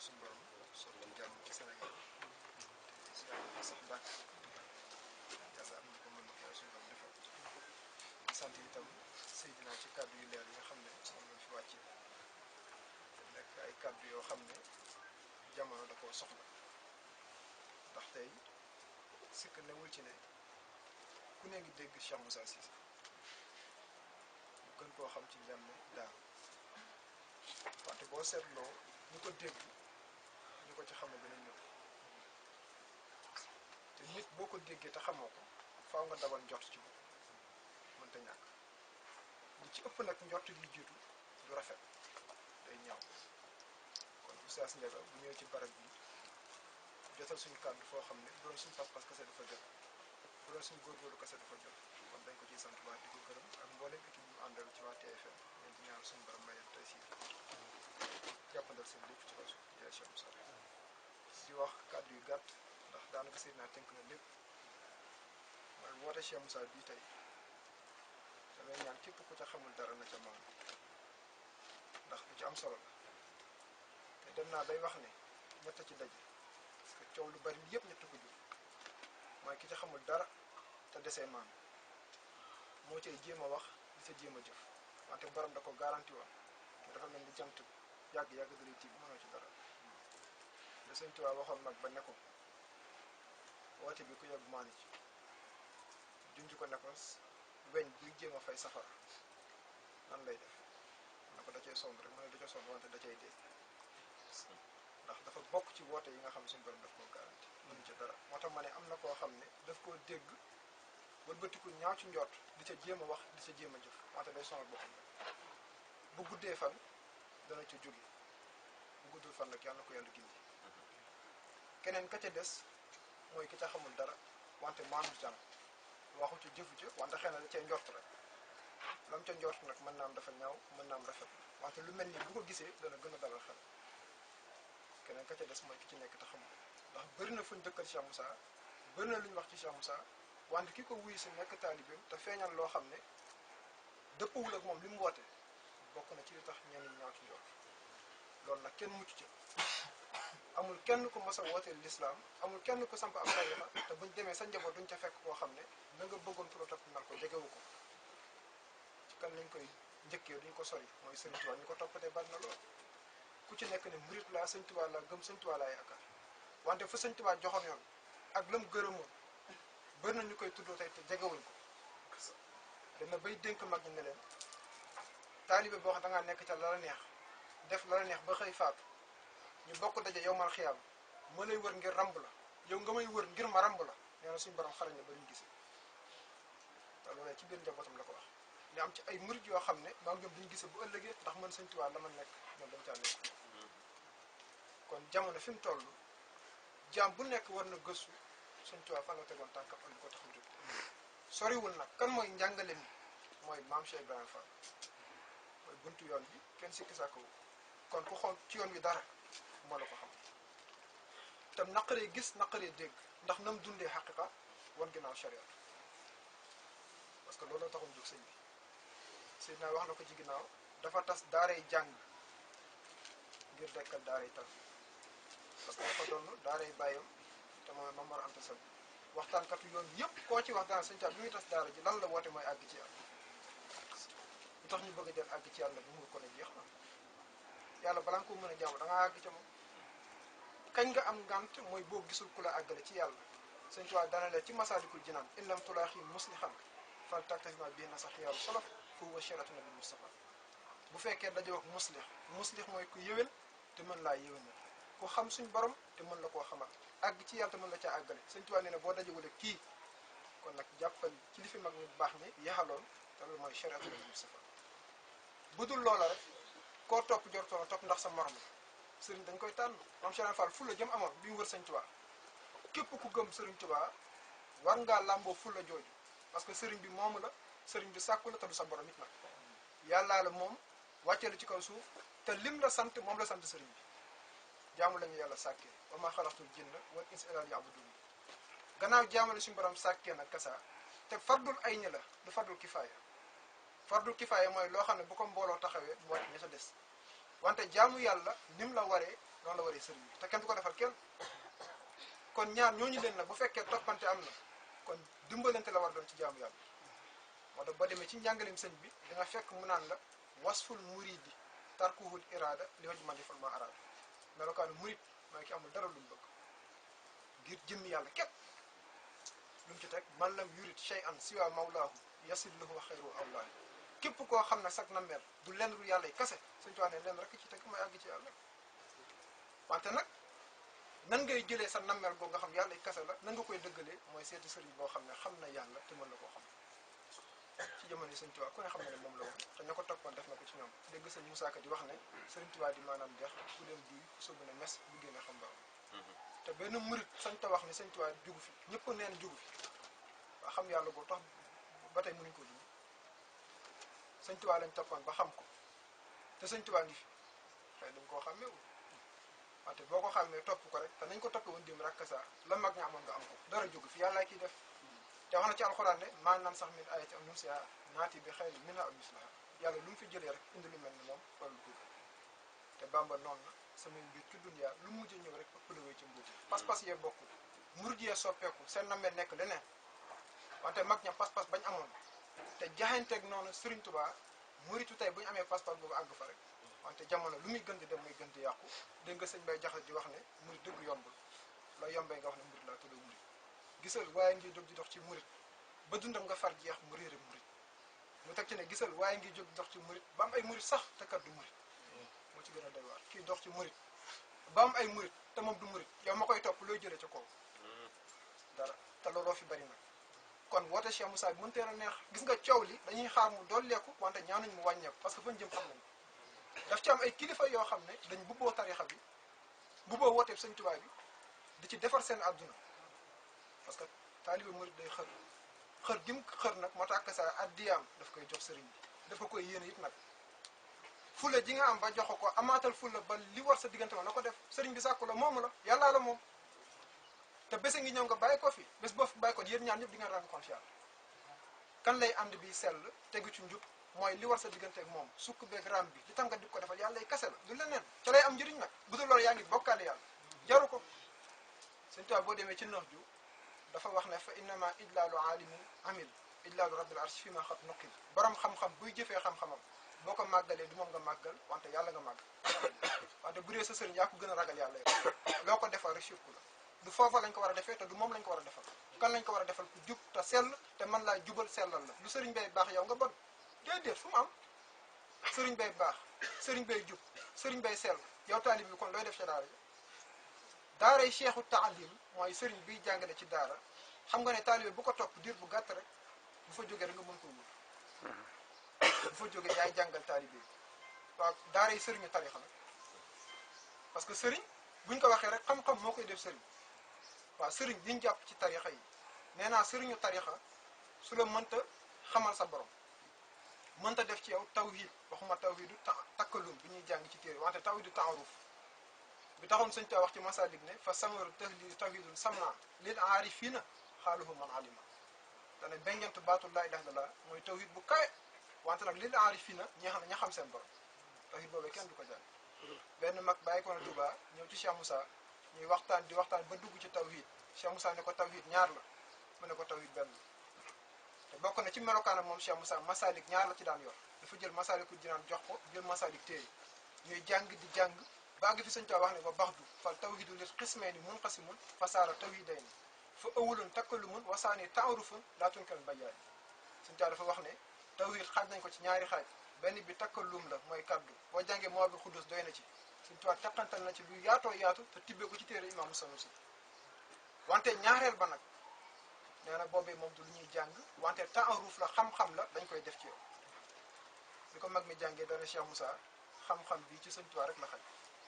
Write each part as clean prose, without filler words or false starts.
suñu borom sotti jàmm ci Sénégal te Sénégal sax dàkk yàlla am na ko mën na ko suñu borom defal di sant itam Seydina ci kàddu yu leer yi nga xam ne moom lañ fi wàcce nekk ay kàddu yoo xam ne jamono da koo soxla ndax tey sikk newul ci ne ku ne ngi dégg Cheikh Moussa Cissé gën koo xam ci njàmme daal wante boo seetloo ñu ko dégg ñu ko ci xam ne dinañ ñëw te nit boo ko déggee te xamoo ko faaw nga dawal njort ci moom mënta ñàkk li ci ëpp nag njort li jiitu du rafet day ñaaw kon Oustaz Ndiaga bu ñëwee ci barab bi jotal suñu kàddu foo xam ne bu doon suñu pas-pas kese dafa jot bu doon suñu góorgóorlu kese dafa jot kon dañ ko ciy sant waa di ko gërëm ak mboolem équipe bi mu àndal ci waa TFM leen di ñaan suñu borom mayal tey si jàppandal seen lépp ci kaw suuf yaay Cheikh Moussa di wax kàddu yu gàtt ndax daanaka seet naa tënk na lépp mooy woote Cheikh Moussa bii tey damay ñaan képp ku ca xamul dara na ca maam ndax lu ci am solo la te dem naa bay wax ne ñett ci daje parce que coow lu bari yëpp ñett ko jur mooy ki ca xamul dara te desee maam moo cay jéem a wax di sa jéem a jëf wante borom da ko garanti woon te dafa mel ni jant yàgg-yàgg dalay tiim mënoo ci dara da Sëñ Tuubaa waxoon mag ba ne ko woote bi ku yegg maani ci junj ko ne ko weñ buy jéem a fay safara nan lay def na ko da cay sonn rek mu ne da ca sonn wante da cay dee ndax dafa bokk ci woote yi nga xam ne suñu borom daf koo garanti mënu ci dara moo tax ma ne am na koo xam ne daf koo dégg wëlbatiku ñaaw ci njort di ca jéem a wax di ca jéem a jëf wante day sonal boppam bu guddee fan dana ca jóge bu guddul fan nag yàlla na ko yàlla gindi keneen ka ca des mooy ki ca xamul dara wante maandu ca waxu ci jëfu ca wante xëy na da cee njort rek lam ca njort nag mën naa am dafa ñaaw mën naa am rafet wante lu mel ni bu ko gisee dana gën a dalal xel keneen ka ca des mooy ki ci nekk te xamul ndax bëri na fuñ dëkkal Cheikh Moussa bëri na lu ñu wax ci Cheikh Moussa wante ki ko wuyu si nekk taalibeem te feeñal loo xam ne dëppawul ak moom li mu woote bokk na ci li tax ñenn ñi ñaaw ci njort loolu nag kenn mucc ca amul kenn ku mos a wooteel lislaam amul kenn ku samp am tariixa te buñ demee sa njaboot duñ ca fekk koo xam ne la nga bëggoon pour topp nal ko jegewu ko ci kan lañ koy njëkkee duñ ko sori mooy Sëñ Tuubaa ñu ko toppatee bari na lool ku ci nekk ne murit laa Sëñ Tuubaa laa gëm Sëñ Tuubaa laa yaakaar wante fa Sëñ Tuubaa joxoon yoon ak lam gërëmoon bëri na ñu koy tuddoo tey te jegewuñ ko dana bay dénk mag ñi ne leen taalibe boo xam da ngaa nekk ca la la neex def la la neex ba xëy faatu ñu bokk daje yow mal xiyaam ma lay wër ngir ramb la yow nga may wër ngir ma ramb la nee na suñu borom xarañ na ba ñu gisee te loolee ci biir njabootam la ko wax li am ci ay murit yoo xam ne maa ngi ñoom duñu gisee bu ëllëgee ndax man Sëñ Tuubaa la ma nekk ñoom dañ caa nekk kon jamono fi mu toll jaam bu nekk war na gëstu Sëñ Tuubaa fan la tegoon tànkam ak lu ko tax a jóg soriwul nag kan mooy njàngale mi mooy maam Cheikh Ibrahima Fall mooy buntu yoon bi kenn sikki sàkkawu kon ku xool ci yoon wi dara moo la ko xam tam naqaree gis naqaree dégg ndax nam dundee xaqiqa wan ginnaaw sharia parce que loolu la taxoon jóg sëñ bi sëñ naa wax na ko ci ginnaaw dafa tas daaray jàng ngir dekkal daaray tan parce que dafa doon daaray bàyyam te mooy Maam Mor Anta Sali waxtaankatu yoon bi yëpp koo ci wax daan sëñ Tuubaa bi muy tas daara ji lan la woote mooy àgg ci yàlla lu tax ñu bëgg a jël àgg ci yàlla bu mu ko ne jeex na yàlla balaa nga ko mën a jaamu da ngaa àgg ca moom kañ nga am ngànt mooy boo gisul ku la àggale ci yàlla Sëñ Tuubaa dana leen ci Masaalikul Jinaan in lam tulaaxi muslihan fal taktafima bihi na sax xiyaaru salaf fa huwa shiratu nabi Mustafa bu fekkee daje wax muslix mooy ku yéwén te mën laa yéwénal ku xam suñ borom te mën la koo xamal àgg ci yàlla te mën la caa àggale Sëñ Tuubaa nee na boo dajewule kii kon nag jàppal ci li fi mag ñu baax ñi yaxaloon te loolu mooy shiratu nabi Mustafa bu dul loola rek koo topp jortoona topp ndax sa morom sëriñ dañ koy tànn Maam Cheikh Fall fu la jëm amoon bi mu wër Sëñ Tuubaa képp ku gëm sëriñ Tuubaa war ngaa làmboo fu la jooju parce que sëriñ bi moomu la sëriñ bi sàkku la te du sa borom it nag yàllaa la moom wàccee la ci kaw suuf te lim la sant moom la sant sëriñ bi jaamu lañu yàlla sàkkee wa maa xalaqtul jinna wal insa illaa liya'buduun gannaaw jaamu la suñu borom sàkkee nag kasa te fardul ay ñi la du fardul kifaaya mooy loo xam ne bu ko mbooloo taxawee mu wàcc ña sa des wante jaamu yàlla nim la waree noonu la waree sëriñ bi te kenn du ko defal kenn kon ñaar ñooñu leen nag bu fekkee toppante am na kon dimbalante la war doon ci jaamu yàlla moo tax boo demee ci njàngaleem sëñ bi da nga fekk mu naan la wasful muridi tarkuhul irada li waj man defal ma arada melokaanu murid mooy ki amul dara lu mu bëgg ngir jëmmi yàlla képp lu mu ci teg man lam yurid shay'an siwa mawlaahu yasid lahu xayru awlaahi képp koo xam ne sag na mel du lenn lu yàlla yi kase suñu tuwaa ne lenn rek ci teg mooy àgg ci yàlla wante nag nan ngay jëlee sa nammel boo nga xam yàlla yi kase la nan nga koy dëggalee mooy seeti sëriñ boo xam ne xam na yàlla te mën na koo xam ci jamono yi sëñ Tuubaa ku ne xam ne ne moom la woon te ña ko toppoon def na ko ci ñoom dégg sëñ Musaa Ka di wax ne sëriñ Tuubaa di maanaam dex ku dem duy ku sóobu ne mes bu génne xam ba te benn murit sañ ta wax ne sëñ Tuubaa jugu fi ñëpp neen jugu fi waa xam yàlla boo tax ba tey mënuñ ko dund sëñ Tuubaa lañ toppoon ba xam ko te sëñ Tuubaa ngi fi xëy dañ koo xàmmee wu wante boo ko xàmmee topp ko rek te nañ ko toppee woon dim rakk saa la mag ña amoon nga am ko dara jógu fi yàlla kiy def te wax na ci alxuraan ne maanaam sax min ayati am nusiha naati bi xëy na mina aw mislaha yàlla lu mu fi jëlee rek indi lu mel ni moom wala lu dugg te Bàmba noonu na samay mbir ci dunyaa lu mujj ñëw rek ëpp la wéy ci mbuuti pas-pas yee bokkul murid yee soppeeku seen nammee nekk leneen wante mag ña pas-pas bañ amoon te jaxanteeg noonu Serigne Touba muritu tey bu ñu amee pas-pas boobu àgg fa rek wante jamono lu muy gën di dem muy gën di yàqu dégg nga sëñ Bay Jaxate di wax ne murid dëgg yombul la yombee nga wax ne murid laa tudd murid gisal waaye ngi jóg di dox ci murid ba dundam nga far jeex mu réere murid mu teg ci ne gisal waaye ngi jóg di dox ci murid ba am ay murid sax te kat du murid moo ci gën a doy waar kii dox ci murid ba am ay murid te moom du murid yow ma koy topp looy jëlee ca kaw dara te looloo fi bari nag kon woote Cheikh Moussa bi mënutee a neex gis nga coow li dañuy xaar mu dolleeku wante ñaanuñ mu wàññeeku parce que fañ jëm xam nañ daf ci am ay kilifa yoo xam ne dañ bubboo tarixa bi bubboo wooteeb sëñ Tuubaa bi di ci defar seen adduna parce que taalibe murid day xër gim xër nag moo tax sa addiyaam daf koy jox sëriñ bi dafa koy yéene it nag fulla ji nga am ba jox ko amaatal fulla ba li war sa diggante ma na ko def sëriñ bi sàkku la moomu la yàllaa la moom te bésa ngi ñëw nga bàyyi ko fi bés boo fi bàyyi ko yéen ñaar ñëpp di nga rendre compte yàlla kan lay ànd bi sell tegu ci njub mooy li war sa diggante ak moom sukk beeg ram bi li tam nga di ko defal yàlla lay kase la du leneen ca lay am njëriñ nag bu dul loolu yaa ngi bokkaale yàlla jaru ko sëñ Tuubaa boo demee ci nox ju dafa wax ne fa innama ijlaalu aalimin amil ijlaalu rabbil arsh fi ma xat nuqil borom xam-xam buy jëfee xam-xamam boo ko màggalee du moom nga màggal wante yàlla nga màgg wante bu dee sa sëriñ yaa ko gën a ragal yàlla yow loo ko defal rek sirku la du foofa lañ ko war a defee te du moom lañ ko war a defal kan lañ ko war a defal ku jub te sell te mën laa jubal sellal la lu sëriñ bay baax yow nga bon déedéet fu mu am sëriñ bay baax sëriñ bay jub sëriñ bay sell yow taalib bi kon looy def ca daara yi daaray cheikhu taalim mooy sëriñ biy jàngale ci daara xam nga ne taalibe bu ko topp diir bu gàtt rek bu fa jógee rek nga mën ko wut bu fa jógee yaay jàngal taalibe bi waaw daaray sëriñu tarixa nag parce que sëriñ buñ ko waxee rek xam-xam moo koy def sëriñ waaw sëriñ liñ jàpp ci tarixa yi nee naa sëriñu tarixa su la mënta xamal sa borom mënta def ci yow tawhid waxuma tawhidu takkalum bi ñuy jàng ci téere wante tawhidu taaruf bi taxoon sëñ ta wax ci masalik ne fa samaru tahlil tawhidul samna lil aarifina xaaluhu man alima dana bengentu baatu laa ilaha illallah mooy tawhid bu kawe wante nag lil aarifina ña xam seen borom tawhid boobee kenn du ko jàng benn mag bàyyi ko na Touba ñëw ci Cheikh Moussa ñuy waxtaan di waxtaan ba dugg ci tawhid Cheikh Moussa ne ko tawhid ñaar la mu ne ko tawhid benn te bokk na ci melokaanam moom Cheikh Moussa masalik ñaar la ci daan yor dafa jël masaliku jinaan jox ko jël masalik téere ñuy jàng di jàng baa ngi fi sëñ Tuubaa wax ne ba baxdu fal tawhidu lil xismayni munqasimun fasaara tawhidayni fa awwalun takkallumun wasaani taarufun laa tunkal bayaani sëñ Tuubaa dafa wax ne tawhid xaaj nañ ko ci ñaari xaaj benn bi takkallum la mooy kaddu boo jàngee moo bi xuddus doy na ci sëñ Tuubaa takkantal na ci lu yaatoo yaatu te tibbee ko ci téere imaamu Sanusi wante ñaareel ba nag nee na boobee moom du lu ñuy jàng wante taaruf la xam-xam la dañ koy def ci yow bi ko mag mi jàngee dana Cheikh Moussa xam-xam bii ci sëñ Tuubaa rek la xaj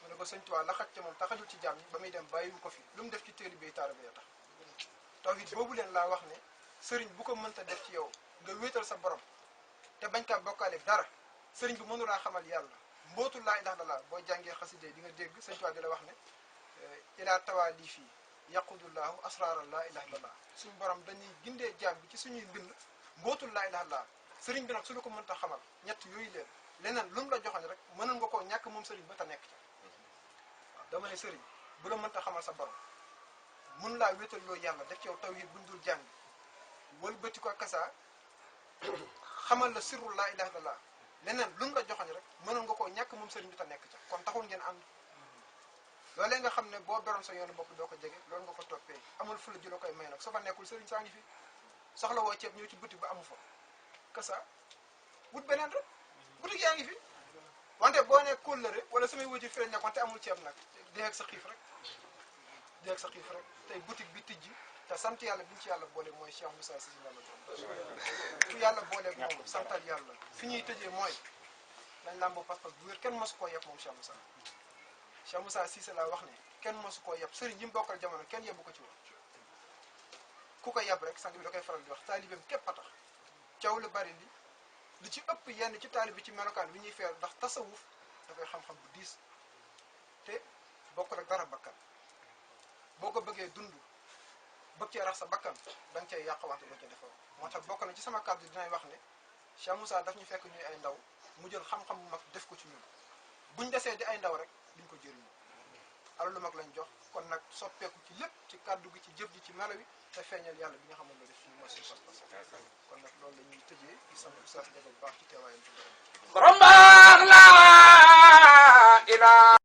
mu ne ko sëñ Tuubaa la xaj ca moom taxajul ci jàmm ñi ba muy dem bàyyiwu ko fi lu mu def ci téere bi taalibe ya tax tawhid boobu leen laa wax ne sëriñ bu ko mënta def ci yow nga wéetal sa borom te bañ kaa bokkaale dara sëriñ bi mënulaa xamal yàlla mbootul laa ilaha illallah boo jàngee xaside di nga dégg sëñ Tuubaa di la wax ne ilaa tawali fii yaqudullahu asraara laa ilaha illallah suñu borom dañuy gindee jaam bi ci suñuy mbind mbootul laa ilaha illallah sëriñ bi nag su la ko mënta xamal ñett yooyu leen leneen lu mu la joxoon rek mënoon nga koo ñàkk moom sëriñ ba te nekk ca dama ne sëriñ bu la mënta xamal sa borom mun laa wéetal loo yàlla def ci yow tawhid buñ dul jàng wëlbati ko kasa xamal la sirru laa ilaha illallah leneen lu mu la joxoñ rek mënoon nga koo ñàkk moom sëriñ bi ta nekk ca kon taxul ngeen ànd loolee nga xam ne boo beroon sa yoonu bopp doo ko jege loolu nga ko toppee amul fula ji la koy may nag soo fa nekkul sëriñ saa ngi fi soxla woo ceeb ñëw ci boutique ba amu fa kasa wut beneen rek boutique yaa ngi fi wante boo nee kóllëre wala samay wajur fi lañ nekkoon te amul ceeb nag dee ak sa xiif rek tey boutique bi tijji te sant yàlla bi ñu ci yàlla boole mooy Cheikh Moussa Cissé Ndamatou ku yàlla booleeg moom santal yàlla fi ñuy tëjee mooy nañ làmboo pas-pas bu wér kenn mosu koo yeb moom Cheikh Moussa Cissé laa wax ne kenn mosu koo yeb sëriñ yi mu bokkal jamono kenn yebbu ko ci woon ku ko yeb rek sang bi da koy faral di wax taalibeem képp a tax caw lu bari li ci ëpp yenn ci taalib bi ci melokaan bi ñuy feer ndax tasawuf dafay xam-xam bu diis te bokk rek dara bakkan boo ko bëggee dund bëgg cee rax sa bakkan da nga cay yàq wante doo ca defoo moo tax bokk na ci sama kàddu dinay wax ne Cheikh Moussa daf ñu fekk ñuy ay ndaw mu jël xam-xam bu mag def ko ci ñun buñ desee di ay ndaw rek duñ ko jëriñu ala lu mag lañ jox kon nag soppeeku ci lépp ci kàddu gi ci jëf ji ci melo wi te feeñal yàlla bi nga xam ne la def suñu mooy suñu pas-pas kon nag loolu la ñuy tëjee di sant Oustaz Ndiaga bu baax ci teewaayam ci borom borom baax la ilaha